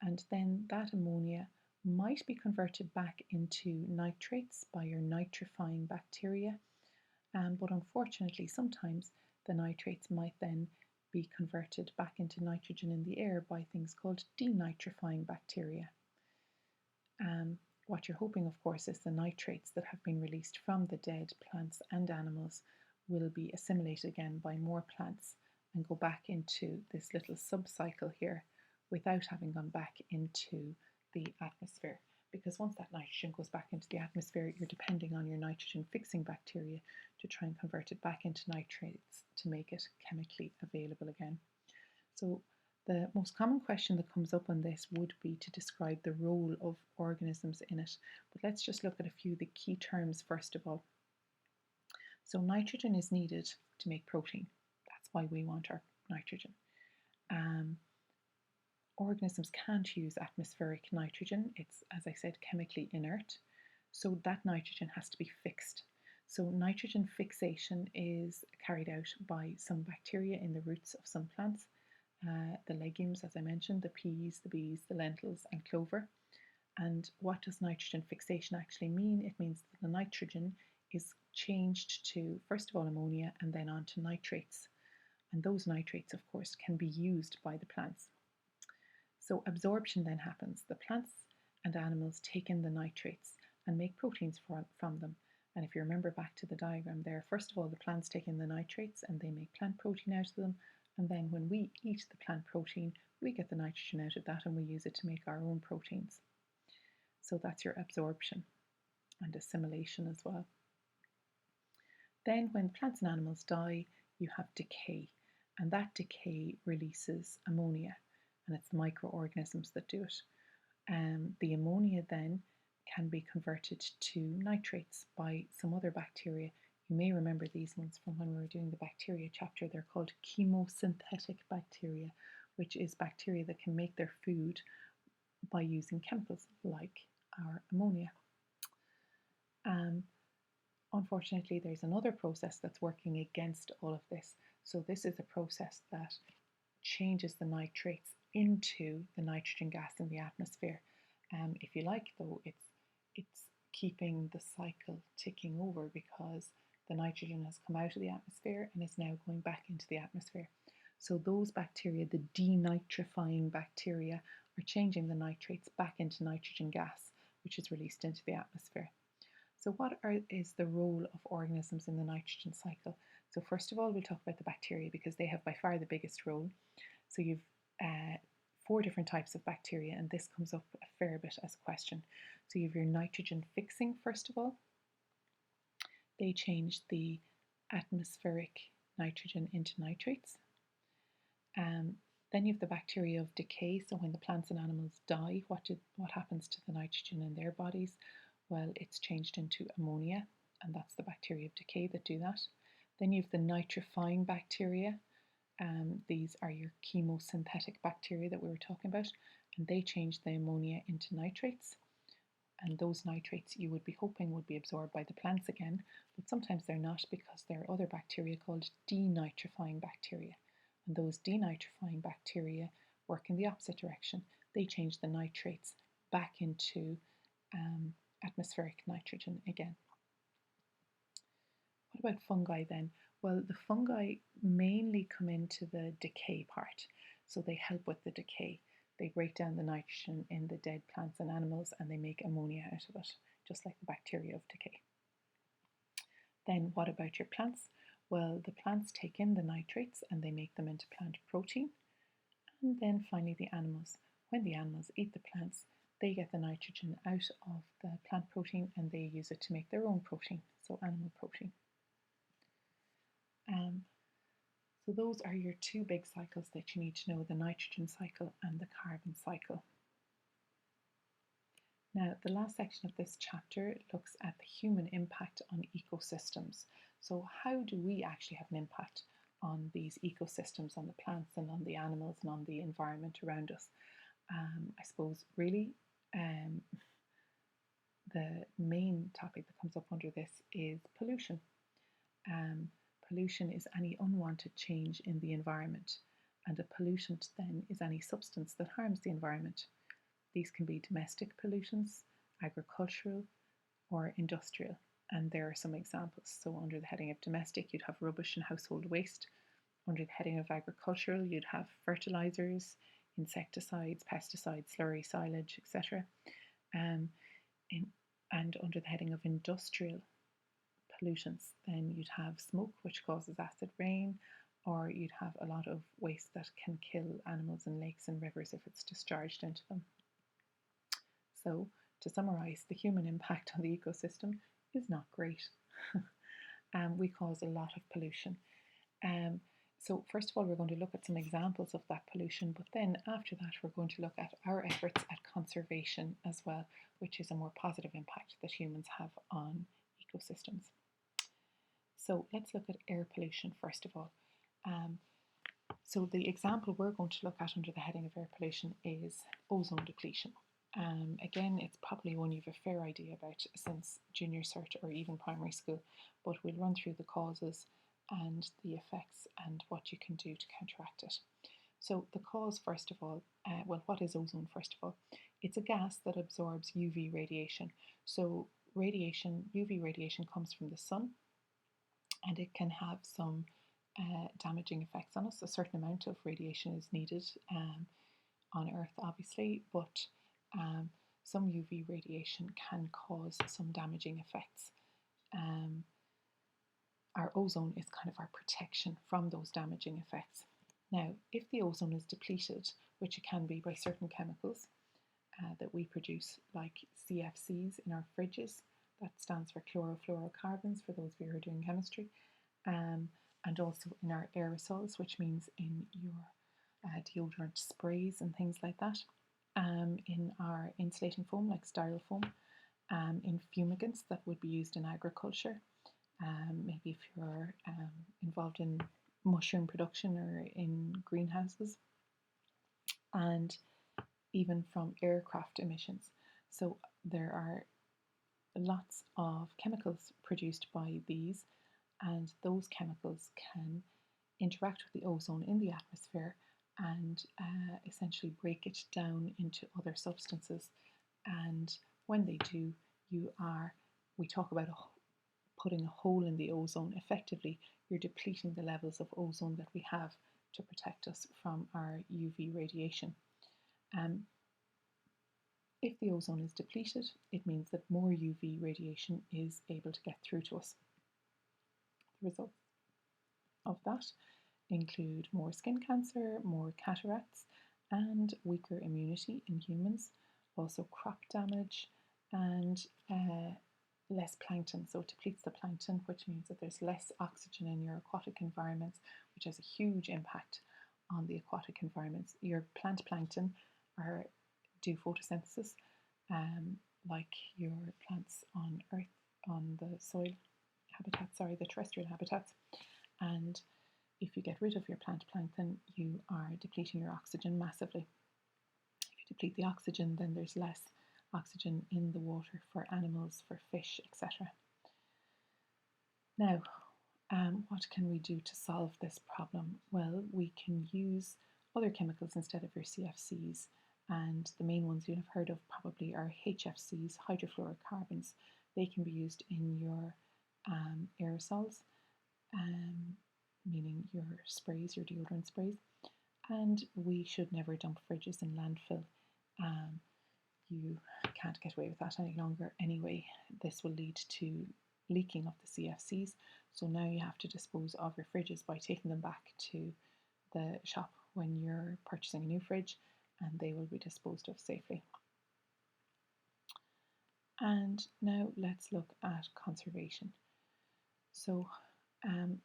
And then that ammonia might be converted back into nitrates by your nitrifying bacteria. But unfortunately, sometimes the nitrates might then be converted back into nitrogen in the air by things called denitrifying bacteria. What you're hoping, of course, is the nitrates that have been released from the dead plants and animals will be assimilated again by more plants and go back into this little subcycle here without having gone back into the atmosphere. Because once that nitrogen goes back into the atmosphere, you're depending on your nitrogen fixing bacteria to try and convert it back into nitrates to make it chemically available again. So the most common question that comes up on this would be to describe the role of organisms in it. But let's just look at a few of the key terms first of all. So nitrogen is needed to make protein. That's why we want our nitrogen. Organisms can't use atmospheric nitrogen. It's, as I said, chemically inert. So that nitrogen has to be fixed. So nitrogen fixation is carried out by some bacteria in the roots of some plants, the legumes, as I mentioned, the peas, the bees, the lentils, and clover. And what does nitrogen fixation actually mean? It means that the nitrogen is changed to, first of all, ammonia and then on to nitrates. And those nitrates, of course, can be used by the plants. So absorption then happens. The plants and animals take in the nitrates and make proteins from them. And if you remember back to the diagram there, first of all, the plants take in the nitrates and they make plant protein out of them. And then when we eat the plant protein, we get the nitrogen out of that and we use it to make our own proteins. So that's your absorption and assimilation as well. Then when plants and animals die, you have decay, and that decay releases ammonia, and it's the microorganisms that do it. The ammonia then can be converted to nitrates by some other bacteria. You may remember these ones from when we were doing the bacteria chapter. They're called chemosynthetic bacteria, which is bacteria that can make their food by using chemicals like our ammonia. Unfortunately, there's another process that's working against all of this. So this is a process that changes the nitrates into the nitrogen gas in the atmosphere. If you like, though, it's keeping the cycle ticking over because the nitrogen has come out of the atmosphere and is now going back into the atmosphere. So those bacteria, the denitrifying bacteria, are changing the nitrates back into nitrogen gas, which is released into the atmosphere. So what is the role of organisms in the nitrogen cycle? So first of all, we'll talk about the bacteria because they have by far the biggest role. So you've 4 different types of bacteria, and this comes up a fair bit as a question. So you have your nitrogen fixing, first of all. They change the atmospheric nitrogen into nitrates. Then you have the bacteria of decay. So when the plants and animals die, what happens to the nitrogen in their bodies? Well, it's changed into ammonia, and that's the bacteria of decay that do that. Then you have the nitrifying bacteria. These are your chemosynthetic bacteria that we were talking about, and they change the ammonia into nitrates. And those nitrates you would be hoping would be absorbed by the plants again, but sometimes they're not because there are other bacteria called denitrifying bacteria. And those denitrifying bacteria work in the opposite direction. They change the nitrates back into atmospheric nitrogen again. What about fungi then? Well, the fungi mainly come into the decay part, so they help with the decay. They break down the nitrogen in the dead plants and animals and they make ammonia out of it, just like the bacteria of decay. Then what about your plants? Well, the plants take in the nitrates and they make them into plant protein. And then finally the animals. When the animals eat the plants, they get the nitrogen out of the plant protein and they use it to make their own protein, so animal protein. So those are your 2 big cycles that you need to know, the nitrogen cycle and the carbon cycle. Now, the last section of this chapter looks at the human impact on ecosystems. So how do we actually have an impact on these ecosystems, on the plants and on the animals and on the environment around us? I suppose really the main topic that comes up under this is pollution. Pollution is any unwanted change in the environment, and a pollutant then is any substance that harms the environment. These can be domestic pollutants, agricultural, or industrial, and there are some examples. So under the heading of domestic, you'd have rubbish and household waste. Under the heading of agricultural, you'd have fertilizers, insecticides, pesticides, slurry, silage, etc. And under the heading of industrial pollutants, then you'd have smoke, which causes acid rain, or you'd have a lot of waste that can kill animals in lakes and rivers if it's discharged into them. So, to summarise, the human impact on the ecosystem is not great. We cause a lot of pollution. So first of all, we're going to look at some examples of that pollution, but then after that, we're going to look at our efforts at conservation as well, which is a more positive impact that humans have on ecosystems. So let's look at air pollution first of all. So the example we're going to look at under the heading of air pollution is ozone depletion. Again, it's probably one you've a fair idea about since junior cert or even primary school, but we'll run through the causes and the effects and what you can do to counteract it. So the cause, first of all, well, what is ozone, first of all? It's a gas that absorbs UV radiation. So UV radiation comes from the sun, and it can have some damaging effects on us. A certain amount of radiation is needed on Earth, obviously, but some UV radiation can cause some damaging effects. Um, our ozone is kind of our protection from those damaging effects. Now, if the ozone is depleted, which it can be by certain chemicals that we produce, like CFCs in our fridges, that stands for chlorofluorocarbons for those of you who are doing chemistry, and also in our aerosols, which means in your deodorant sprays and things like that, in our insulating foam like styrofoam, in fumigants that would be used in agriculture, maybe if you're involved in mushroom production or in greenhouses, and even from aircraft emissions. So there are lots of chemicals produced by these, and those chemicals can interact with the ozone in the atmosphere and essentially break it down into other substances. And when they do, we talk about putting a hole in the ozone. Effectively, you're depleting the levels of ozone that we have to protect us from our UV radiation. If the ozone is depleted, it means that more UV radiation is able to get through to us. The results of that include more skin cancer, more cataracts, and weaker immunity in humans, also crop damage, and less plankton. So it depletes the plankton, which means that there's less oxygen in your aquatic environments, which has a huge impact on the aquatic environments. Your plant plankton do photosynthesis, like your plants on Earth, on the soil habitats, the terrestrial habitats. And if you get rid of your plant plankton, you are depleting your oxygen massively. If you deplete the oxygen, then there's less oxygen in the water for animals, for fish, etc. Now, what can we do to solve this problem? Well, we can use other chemicals instead of your CFCs, and the main ones you'll have heard of probably are HFCs, hydrofluorocarbons. They can be used in your aerosols, meaning your sprays, your deodorant sprays, and we should never dump fridges in landfill. You can't get away with that any longer anyway. This will lead to leaking of the CFCs, so now you have to dispose of your fridges by taking them back to the shop when you're purchasing a new fridge, and they will be disposed of safely. And now let's look at conservation. So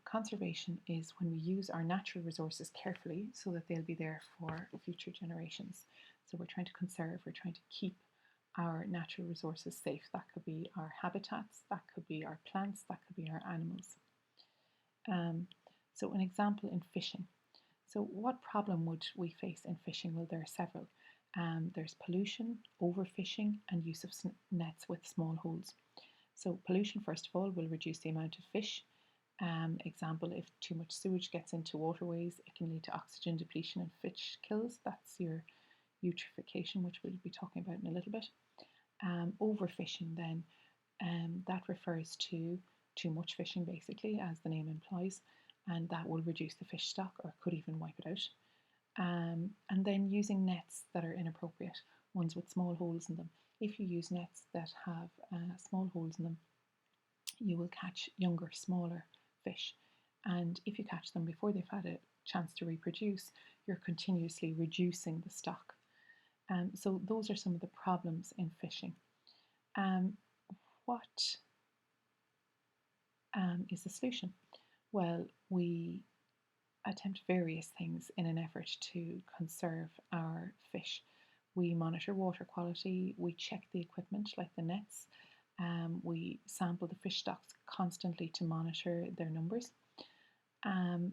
conservation is when we use our natural resources carefully so that they'll be there for future generations. So we're trying to conserve, we're trying to keep our natural resources safe. That could be our habitats, that could be our plants, that could be our animals. So an example in fishing. So what problem would we face in fishing? Well, there are several. There's pollution, overfishing, and use of nets with small holes. So pollution, first of all, will reduce the amount of fish. Example, if too much sewage gets into waterways, it can lead to oxygen depletion and fish kills. That's your eutrophication, which we'll be talking about in a little bit. Overfishing then, that refers to too much fishing basically, as the name implies, and that will reduce the fish stock or could even wipe it out. And then using nets that are inappropriate, ones with small holes in them. If you use nets that have small holes in them, you will catch younger, smaller fish. And if you catch them before they've had a chance to reproduce, you're continuously reducing the stock. So those are some of the problems in fishing. What is the solution? Well, we attempt various things in an effort to conserve our fish. We monitor water quality, we check the equipment like the nets, we sample the fish stocks constantly to monitor their numbers.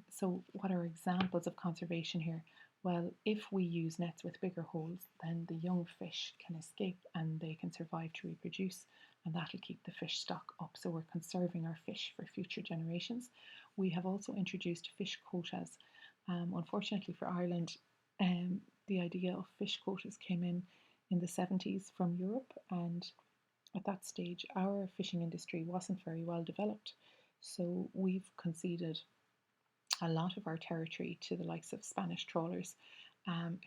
So what are examples of conservation here? Well, if we use nets with bigger holes, then the young fish can escape and they can survive to reproduce, and that'll keep the fish stock up. So we're conserving our fish for future generations. We have also introduced fish quotas. Unfortunately for Ireland, the idea of fish quotas came in the 70s from Europe, and at that stage our fishing industry wasn't very well developed. So we've conceded a lot of our territory to the likes of Spanish trawlers,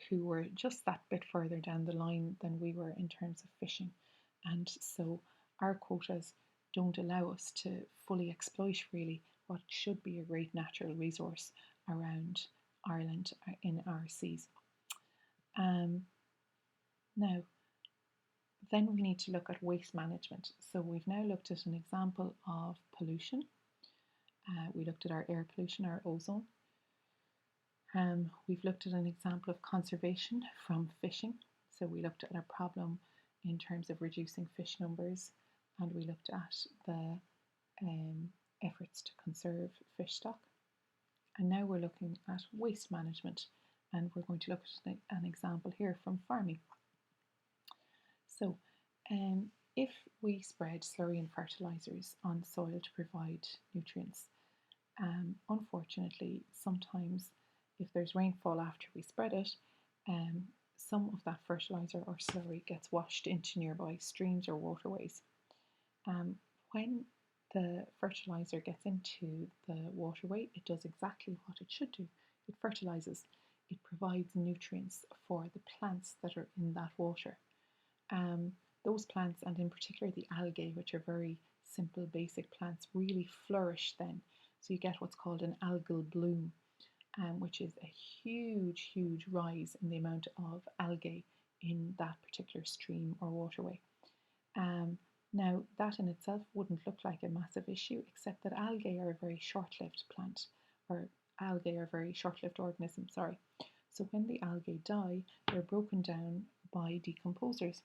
who were just that bit further down the line than we were in terms of fishing. And so our quotas don't allow us to fully exploit really what should be a great natural resource around Ireland in our seas. Now, then we need to look at waste management. So we've now looked at an example of pollution. We looked at our air pollution, our ozone. We've looked at an example of conservation from fishing. So we looked at a problem in terms of reducing fish numbers, and we looked at the efforts to conserve fish stock. And now we're looking at waste management, and we're going to look at an example here from farming. So if we spread slurry and fertilisers on soil to provide nutrients, unfortunately, sometimes if there's rainfall after we spread it, some of that fertiliser or slurry gets washed into nearby streams or waterways. When the fertiliser gets into the waterway, it does exactly what it should do. It fertilises. It provides nutrients for the plants that are in that water. Those plants, and in particular the algae, which are very simple, basic plants, really flourish then. So you get what's called an algal bloom, which is a huge, huge rise in the amount of algae in that particular stream or waterway. Now, that in itself wouldn't look like a massive issue, except that algae are a very short-lived plant, or algae are very short-lived organisms, sorry. So when the algae die, they're broken down by decomposers.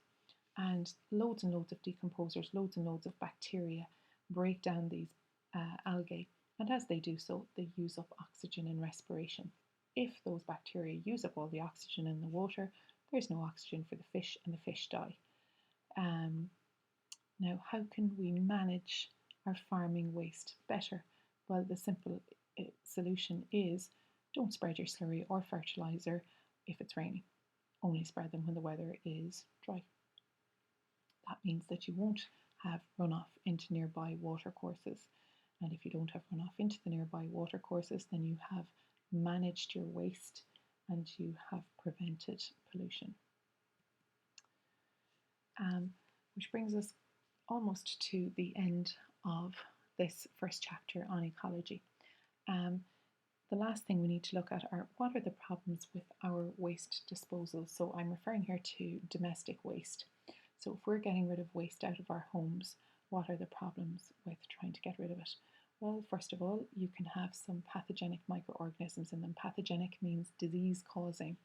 And loads of decomposers, loads and loads of bacteria break down these algae. And as they do so, they use up oxygen in respiration. If those bacteria use up all the oxygen in the water, there's no oxygen for the fish and the fish die. Now, how can we manage our farming waste better? Well, the simple solution is don't spread your slurry or fertiliser if it's raining. Only spread them when the weather is dry. That means that you won't have runoff into nearby watercourses. And if you don't have runoff into the nearby watercourses, then you have managed your waste and you have prevented pollution. Which brings us almost to the end of this first chapter on ecology. The last thing we need to look at are what are the problems with our waste disposal. So I'm referring here to domestic waste. So if we're getting rid of waste out of our homes, what are the problems with trying to get rid of it? Well, first of all, you can have some pathogenic microorganisms in them. Pathogenic means disease-causing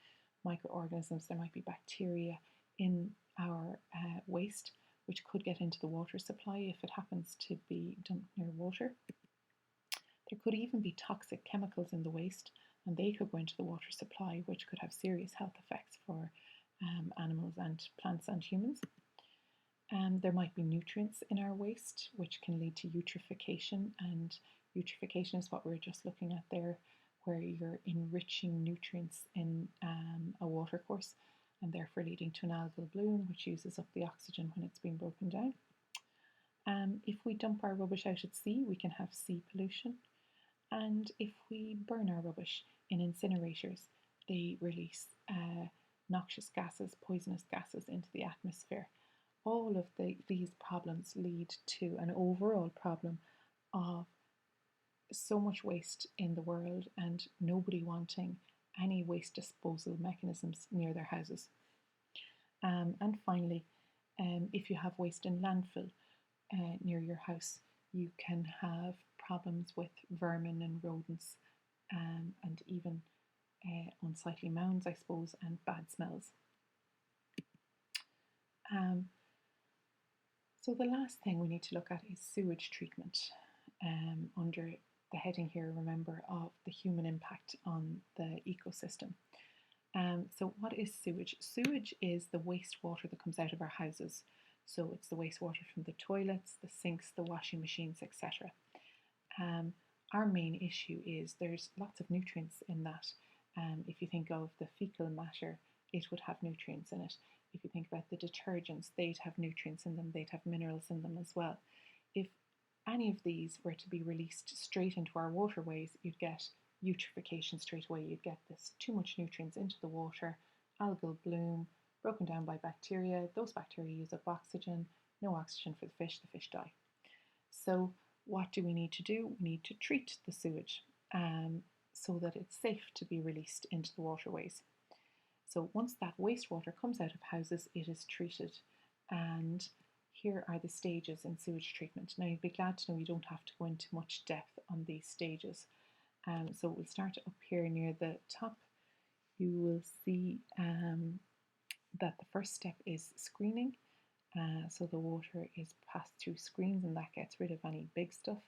microorganisms. There might be bacteria in our waste, which could get into the water supply if it happens to be dumped near water. There could even be toxic chemicals in the waste, and they could go into the water supply, which could have serious health effects for animals and plants and humans. There might be nutrients in our waste, which can lead to eutrophication, and eutrophication is what we were just looking at there, where you're enriching nutrients in a watercourse, and therefore leading to an algal bloom, which uses up the oxygen when it's being broken down. If we dump our rubbish out at sea, we can have sea pollution. And if we burn our rubbish in incinerators, they release noxious gases, poisonous gases into the atmosphere. All of these problems lead to an overall problem of so much waste in the world and nobody wanting any waste disposal mechanisms near their houses. And finally, if you have waste in landfill near your house, you can have problems with vermin and rodents and even unsightly mounds, I suppose, and bad smells. So the last thing we need to look at is sewage treatment under the heading here, remember, of the human impact on the ecosystem. So what is sewage? Sewage is the wastewater that comes out of our houses. So it's the wastewater from the toilets, the sinks, the washing machines, etc. Our main issue is there's lots of nutrients in that. If you think of the fecal matter, it would have nutrients in it. If you think about the detergents, they'd have nutrients in them, they'd have minerals in them as well. If any of these were to be released straight into our waterways, you'd get eutrophication straight away. You'd get this too much nutrients into the water, algal bloom, broken down by bacteria. Those bacteria use up oxygen, no oxygen for the fish die. So what do we need to do? We need to treat the sewage so that it's safe to be released into the waterways. So once that wastewater comes out of houses, it is treated. And here are the stages in sewage treatment. Now, you'd be glad to know you don't have to go into much depth on these stages. So we'll start up here near the top. You will see that the first step is screening. So the water is passed through screens and that gets rid of any big stuff.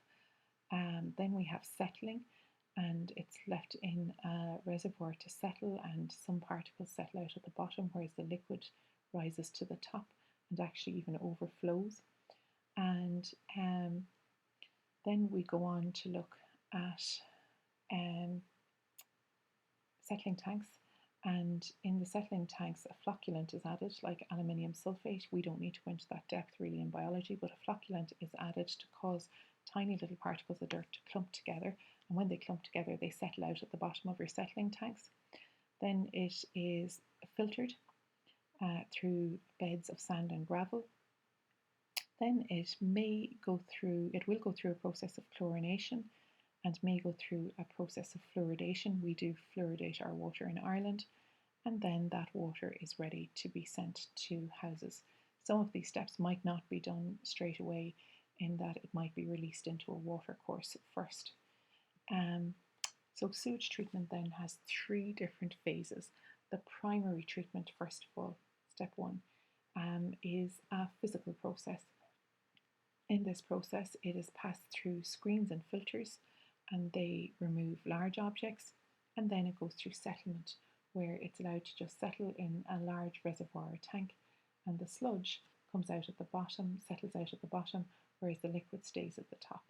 Then we have settling, and it's left in a reservoir to settle, and some particles settle out at the bottom, whereas the liquid rises to the top and actually even overflows. And then we go on to look at settling tanks. And in the settling tanks, a flocculant is added, like aluminium sulfate. We don't need to go into that depth really in biology, but a flocculant is added to cause tiny little particles of dirt to clump together. And when they clump together, they settle out at the bottom of your settling tanks. Then it is filtered through beds of sand and gravel. Then it will go through a process of chlorination and may go through a process of fluoridation. We do fluoridate our water in Ireland, and then that water is ready to be sent to houses. Some of these steps might not be done straight away, in that it might be released into a water course first. So sewage treatment then has 3 different phases. The primary treatment, first of all, step 1, is a physical process. In this process, it is passed through screens and filters, and they remove large objects, and then it goes through settlement, where it's allowed to just settle in a large reservoir or tank, and the sludge comes out at the bottom, settles out at the bottom, whereas the liquid stays at the top.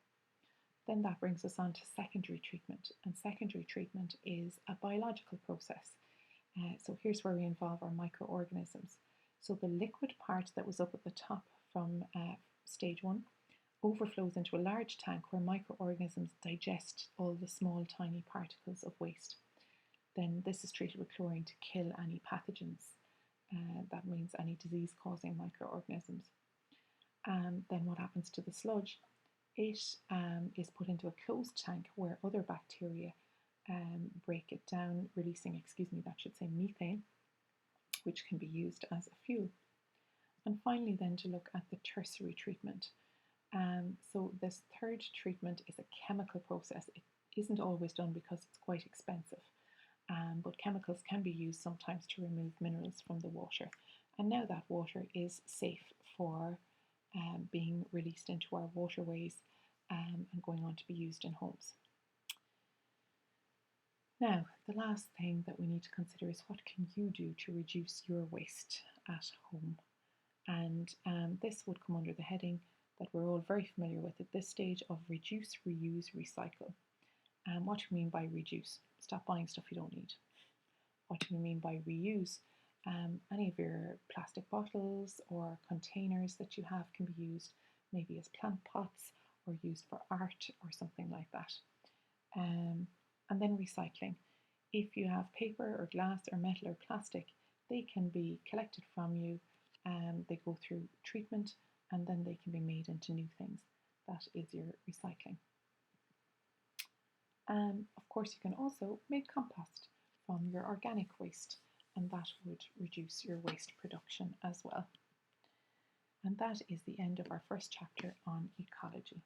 Then that brings us on to secondary treatment, and secondary treatment is a biological process. So here's where we involve our microorganisms. So the liquid part that was up at the top from stage 1 overflows into a large tank where microorganisms digest all the small tiny particles of waste. Then this is treated with chlorine to kill any pathogens. That means any disease-causing microorganisms. Then what happens to the sludge? It is put into a closed tank where other bacteria break it down, releasing, methane, which can be used as a fuel. And finally then to look at the tertiary treatment. So this third treatment is a chemical process. It isn't always done because it's quite expensive, but chemicals can be used sometimes to remove minerals from the water. And now that water is safe for being released into our waterways and going on to be used in homes. Now, the last thing that we need to consider is what can you do to reduce your waste at home? And this would come under the heading that we're all very familiar with at this stage of reduce, reuse, recycle. What do we mean by reduce? Stop buying stuff you don't need. What do we mean by reuse? Any of your plastic bottles or containers that you have can be used maybe as plant pots or used for art or something like that. And then recycling. If you have paper or glass or metal or plastic, they can be collected from you, they go through treatment, and then they can be made into new things. That is your recycling. Of course, you can also make compost from your organic waste, and that would reduce your waste production as well. And that is the end of our first chapter on ecology.